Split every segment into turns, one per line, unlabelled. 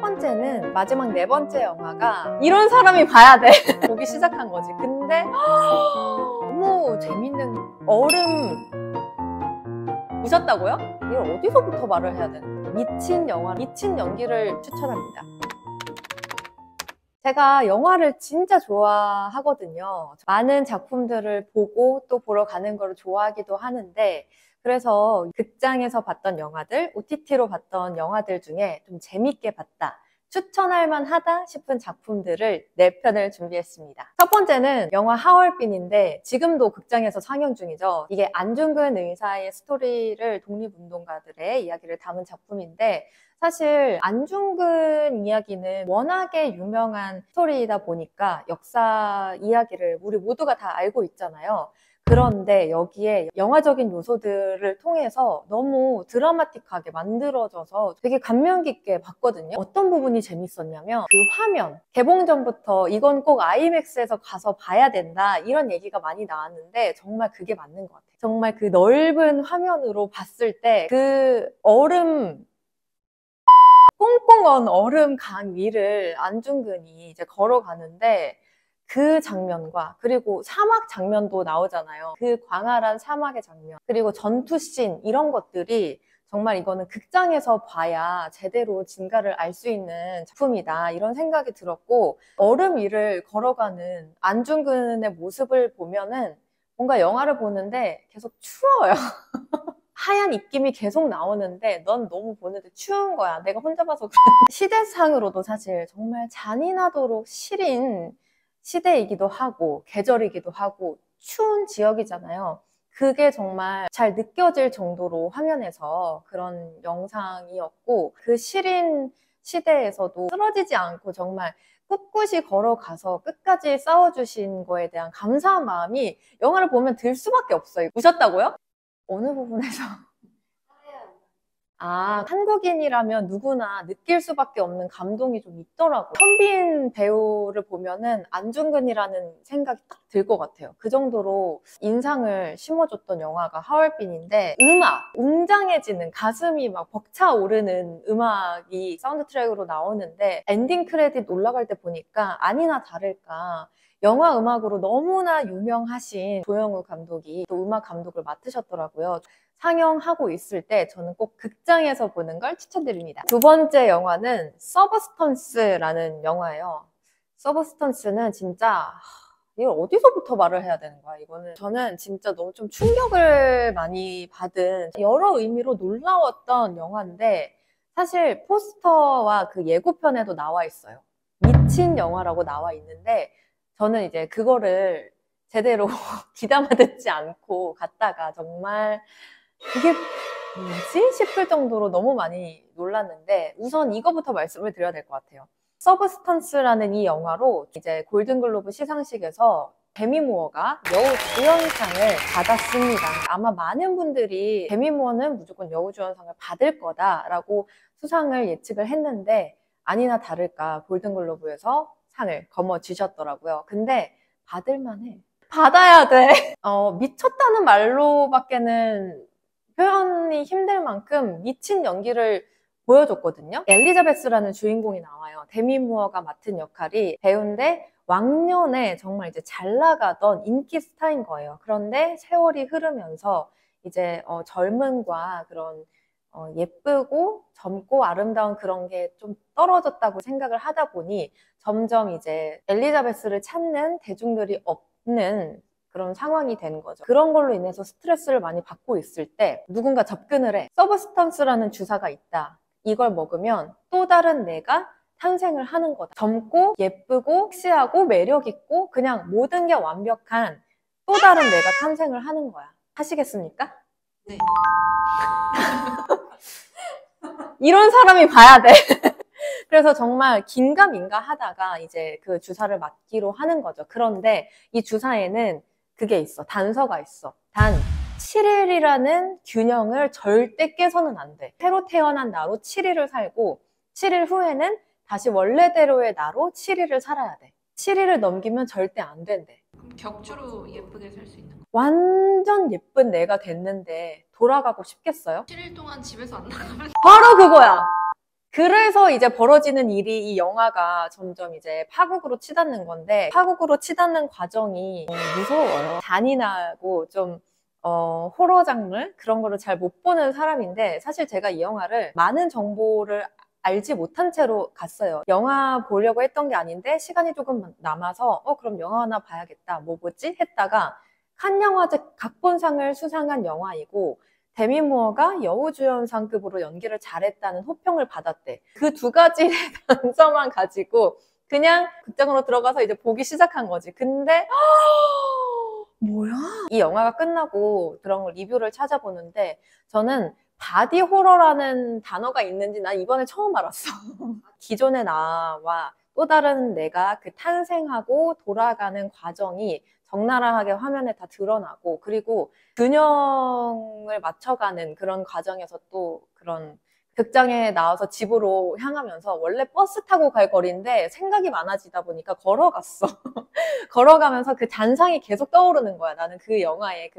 번째는 마지막 네 번째 영화가 이런 사람이 봐야 돼 보기 시작한 거지. 근데 너무 재밌는 얼음. 보셨다고요? 이걸 어디서부터 말을 해야 되나? 미친 영화, 미친 연기를 추천합니다. 제가 영화를 진짜 좋아하거든요. 많은 작품들을 보고 또 보러 가는 걸 좋아하기도 하는데, 그래서 극장에서 봤던 영화들, OTT로 봤던 영화들 중에 좀 재밌게 봤다, 추천할 만하다 싶은 작품들을 4편을 준비했습니다. 첫 번째는 영화 하얼빈인데 지금도 극장에서 상영 중이죠. 이게 안중근 의사의 스토리를 독립운동가들의 이야기를 담은 작품인데, 사실 안중근 이야기는 워낙에 유명한 스토리이다 보니까 역사 이야기를 우리 모두가 다 알고 있잖아요. 그런데 여기에 영화적인 요소들을 통해서 너무 드라마틱하게 만들어져서 되게 감명 깊게 봤거든요. 어떤 부분이 재밌었냐면 그 화면, 개봉 전부터 이건 꼭 아이맥스에서 가서 봐야 된다 이런 얘기가 많이 나왔는데 정말 그게 맞는 것 같아요. 정말 그 넓은 화면으로 봤을 때 그 얼음, 꽁꽁 언 얼음 강 위를 안중근이 이제 걸어가는데 그 장면과, 그리고 사막 장면도 나오잖아요. 그 광활한 사막의 장면, 그리고 전투씬, 이런 것들이 정말 이거는 극장에서 봐야 제대로 진가를 알 수 있는 작품이다 이런 생각이 들었고, 얼음 위를 걸어가는 안중근의 모습을 보면은 뭔가 영화를 보는데 계속 추워요. 하얀 입김이 계속 나오는데 넌 너무 보는데 추운 거야. 내가 혼자 봐서 그래. 시대상으로도 사실 정말 잔인하도록 시린 시대이기도 하고 계절이기도 하고 추운 지역이잖아요. 그게 정말 잘 느껴질 정도로 화면에서 그런 영상이었고, 그 시린 시대에서도 쓰러지지 않고 정말 꿋꿋이 걸어가서 끝까지 싸워주신 거에 대한 감사한 마음이 영화를 보면 들 수밖에 없어요. 보셨다고요? 어느 부분에서? 아, 한국인이라면 누구나 느낄 수밖에 없는 감동이 좀 있더라고요. 선비인 배우를 보면은 안중근이라는 생각이 딱 들 것 같아요. 그 정도로 인상을 심어줬던 영화가 하얼빈인데, 음악, 웅장해지는, 가슴이 막 벅차오르는 음악이 사운드 트랙으로 나오는데 엔딩 크레딧 올라갈 때 보니까 아니나 다를까 영화 음악으로 너무나 유명하신 조영우 감독이 또 음악 감독을 맡으셨더라고요. 상영하고 있을 때 저는 꼭 극장에서 보는 걸 추천드립니다. 두 번째 영화는 서브스턴스라는 영화예요. 서브스턴스는 진짜 이걸 어디서부터 말을 해야 되는 거야, 이거는. 저는 진짜 너무 좀 충격을 많이 받은, 여러 의미로 놀라웠던 영화인데, 사실 포스터와 그 예고편에도 나와 있어요. 미친 영화라고 나와 있는데, 저는 이제 그거를 제대로 귀담아 듣지 않고 갔다가 정말 이게 뭐지? 싶을 정도로 너무 많이 놀랐는데, 우선 이거부터 말씀을 드려야 될 것 같아요. 서브스턴스라는 이 영화로 이제 골든글로브 시상식에서 데미 무어가 여우주연상을 받았습니다. 아마 많은 분들이 데미 무어는 무조건 여우주연상을 받을 거다라고 수상을 예측을 했는데, 아니나 다를까 골든글로브에서 상을 거머쥐셨더라고요. 근데 받을만해. 받아야 돼. 미쳤다는 말로밖에는 표현이 힘들 만큼 미친 연기를 보여줬거든요. 엘리자베스라는 주인공이 나와요. 데미 무어가 맡은 역할이 배우인데 왕년에 정말 이제 잘 나가던 인기 스타인 거예요. 그런데 세월이 흐르면서 이제 젊음과 그런 예쁘고 젊고 아름다운 그런 게 좀 떨어졌다고 생각을 하다 보니 점점 이제 엘리자베스를 찾는 대중들이 없는 그런 상황이 된 거죠. 그런 걸로 인해서 스트레스를 많이 받고 있을 때 누군가 접근을 해. 서브스턴스라는 주사가 있다. 이걸 먹으면 또 다른 내가 탄생을 하는 거다. 젊고 예쁘고 섹시하고 매력있고 그냥 모든 게 완벽한 또 다른 내가 탄생을 하는 거야. 하시겠습니까?
네.
이런 사람이 봐야 돼. 그래서 정말 긴가민가 하다가 이제 그 주사를 맞기로 하는 거죠. 그런데 이 주사에는 그게 있어. 단서가 있어. 단 7일이라는 균형을 절대 깨서는 안 돼. 새로 태어난 나로 7일을 살고 7일 후에는 다시 원래대로의 나로 7일을 살아야 돼. 7일을 넘기면 절대 안 된대.
그럼 격주로 예쁘게 살 수 있는 거?
완전 예쁜 내가 됐는데 돌아가고 싶겠어요?
7일 동안 집에서 안 나가면
바로 그거야. 그래서 이제 벌어지는 일이 이 영화가 점점 이제 파국으로 치닫는 건데, 파국으로 치닫는 과정이 무서워요. 잔인하고 좀 호러 장르 그런 거를 잘 못 보는 사람인데, 사실 제가 이 영화를 많은 정보를 알지 못한 채로 갔어요. 영화 보려고 했던 게 아닌데 시간이 조금 남아서 그럼 영화 하나 봐야겠다. 뭐 보지? 했다가 칸 영화제 각본상을 수상한 영화이고 데미 무어가 여우주연상급으로 연기를 잘했다는 호평을 받았대. 그 두 가지 단서만 가지고 그냥 극장으로 들어가서 이제 보기 시작한 거지. 근데 뭐야? 이 영화가 끝나고 그런 걸 리뷰를 찾아보는데 저는 바디 호러라는 단어가 있는지 난 이번에 처음 알았어. 기존의 나와 또 다른 내가 그 탄생하고 돌아가는 과정이 적나라하게 화면에 다 드러나고, 그리고 균형을 맞춰가는 그런 과정에서 또 그런 극장에 나와서 집으로 향하면서 원래 버스 타고 갈 거리인데 생각이 많아지다 보니까 걸어갔어. 걸어가면서 그 잔상이 계속 떠오르는 거야. 나는 그 영화에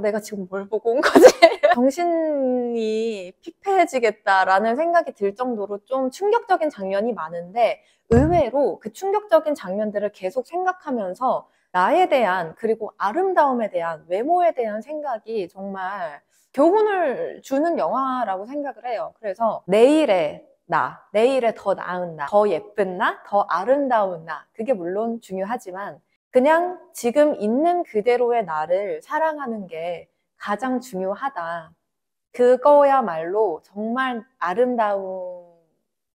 내가 지금 뭘 보고 온 거지? 정신이 피폐해지겠다라는 생각이 들 정도로 좀 충격적인 장면이 많은데, 의외로 그 충격적인 장면들을 계속 생각하면서 나에 대한, 그리고 아름다움에 대한, 외모에 대한 생각이 정말 교훈을 주는 영화라고 생각을 해요. 그래서 내일의 나, 내일의 더 나은 나, 더 예쁜 나, 더 아름다운 나, 그게 물론 중요하지만 그냥 지금 있는 그대로의 나를 사랑하는 게 가장 중요하다. 그거야말로 정말 아름다운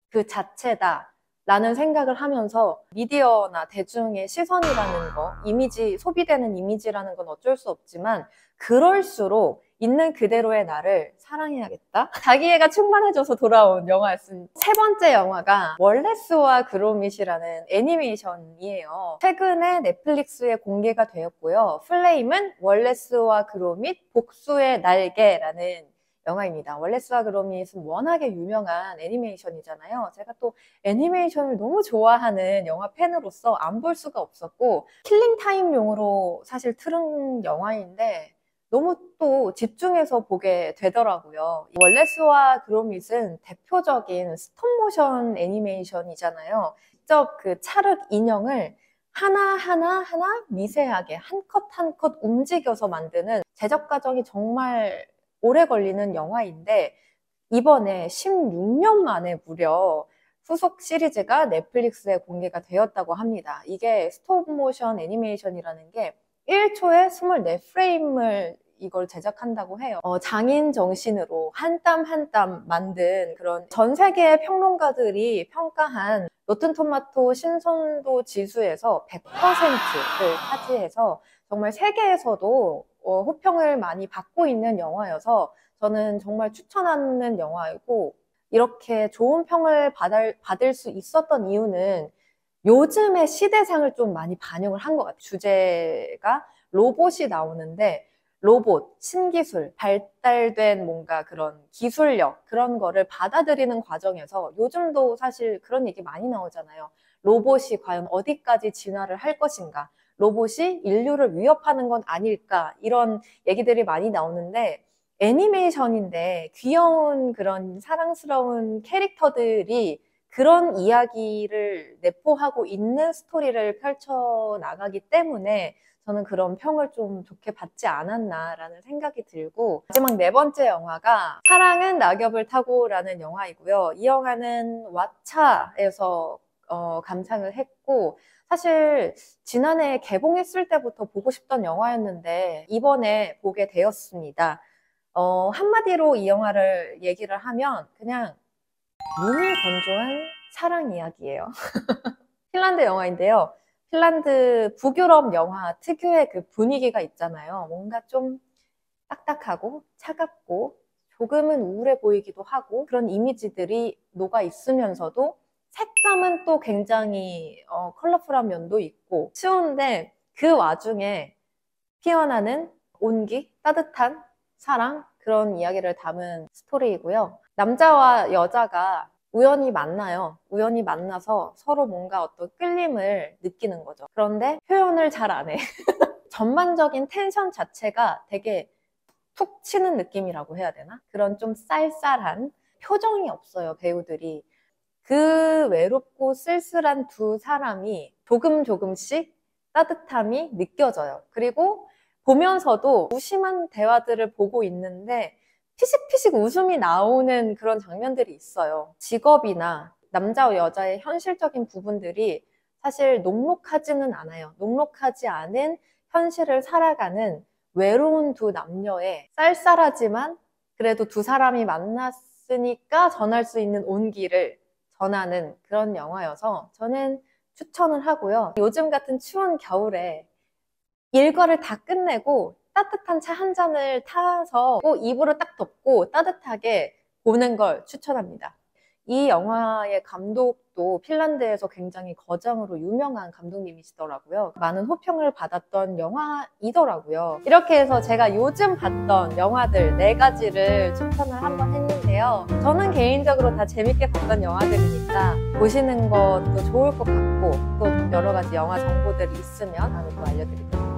그 자체다. 라는 생각을 하면서 미디어나 대중의 시선이라는 거, 이미지, 소비되는 이미지라는 건 어쩔 수 없지만 그럴수록 있는 그대로의 나를 사랑해야겠다. 자기애가 충만해져서 돌아온 영화였습니다. 세 번째 영화가 월레스와 그로밋이라는 애니메이션이에요. 최근에 넷플릭스에 공개가 되었고요. 플레임은 월레스와 그로밋 복수의 날개라는 영화입니다. 월레스와 그로밋은 워낙에 유명한 애니메이션이잖아요. 제가 또 애니메이션을 너무 좋아하는 영화 팬으로서 안 볼 수가 없었고, 킬링타임용으로 사실 틀은 영화인데 너무 또 집중해서 보게 되더라고요. 월레스와 그로밋은 대표적인 스톱모션 애니메이션이잖아요. 직접 그 찰흙 인형을 하나 미세하게 한 컷 한 컷 움직여서 만드는 제작 과정이 정말 오래 걸리는 영화인데, 이번에 16년 만에 무려 후속 시리즈가 넷플릭스에 공개가 되었다고 합니다. 이게 스톱모션 애니메이션이라는 게 1초에 24프레임을 이걸 제작한다고 해요. 장인 정신으로 한 땀 한 땀 만든, 그런 전 세계의 평론가들이 평가한 로튼토마토 신선도 지수에서 100%를 차지해서 정말 세계에서도 호평을 많이 받고 있는 영화여서 저는 정말 추천하는 영화이고, 이렇게 좋은 평을 받을 수 있었던 이유는 요즘의 시대상을 좀 많이 반영을 한 것 같아요. 주제가 로봇이 나오는데 로봇, 신기술, 발달된 뭔가 그런 기술력, 그런 거를 받아들이는 과정에서 요즘도 사실 그런 얘기 많이 나오잖아요. 로봇이 과연 어디까지 진화를 할 것인가? 로봇이 인류를 위협하는 건 아닐까? 이런 얘기들이 많이 나오는데, 애니메이션인데 귀여운 그런 사랑스러운 캐릭터들이 그런 이야기를 내포하고 있는 스토리를 펼쳐나가기 때문에 저는 그런 평을 좀 좋게 받지 않았나라는 생각이 들고, 마지막 네 번째 영화가 사랑은 낙엽을 타고라는 영화이고요. 이 영화는 왓챠에서 감상을 했고, 사실 지난해 개봉했을 때부터 보고 싶던 영화였는데 이번에 보게 되었습니다. 한마디로 이 영화를 얘기를 하면 그냥 눈이 건조한 사랑 이야기예요. 핀란드 영화인데요. 핀란드 북유럽 영화 특유의 그 분위기가 있잖아요. 뭔가 좀 딱딱하고 차갑고 조금은 우울해 보이기도 하고, 그런 이미지들이 녹아 있으면서도 색감은 또 굉장히 컬러풀한 면도 있고 추운데 그 와중에 피어나는 온기, 따뜻한 사랑, 그런 이야기를 담은 스토리이고요. 남자와 여자가 우연히 만나요. 우연히 만나서 서로 뭔가 어떤 끌림을 느끼는 거죠. 그런데 표현을 잘 안 해. 전반적인 텐션 자체가 되게 툭 치는 느낌이라고 해야 되나? 그런 좀 쌀쌀한, 표정이 없어요, 배우들이. 그 외롭고 쓸쓸한 두 사람이 조금씩 따뜻함이 느껴져요. 그리고 보면서도 무심한 대화들을 보고 있는데 피식피식 웃음이 나오는 그런 장면들이 있어요. 직업이나 남자와 여자의 현실적인 부분들이 사실 녹록하지는 않아요. 녹록하지 않은 현실을 살아가는 외로운 두 남녀의 쌀쌀하지만 그래도 두 사람이 만났으니까 전할 수 있는 온기를 전하는 그런 영화여서 저는 추천을 하고요. 요즘 같은 추운 겨울에 일과를 다 끝내고 따뜻한 차 한 잔을 타서 꼭 이불을 딱 덮고 따뜻하게 보는 걸 추천합니다. 이 영화의 감독도 핀란드에서 굉장히 거장으로 유명한 감독님이시더라고요. 많은 호평을 받았던 영화이더라고요. 이렇게 해서 제가 요즘 봤던 영화들 4가지를 추천을 한번 했는데요. 저는 개인적으로 다 재밌게 봤던 영화들이니까 보시는 것도 좋을 것 같고 또 여러 가지 영화 정보들이 있으면 다음에 또 알려드리도록 하겠습니다.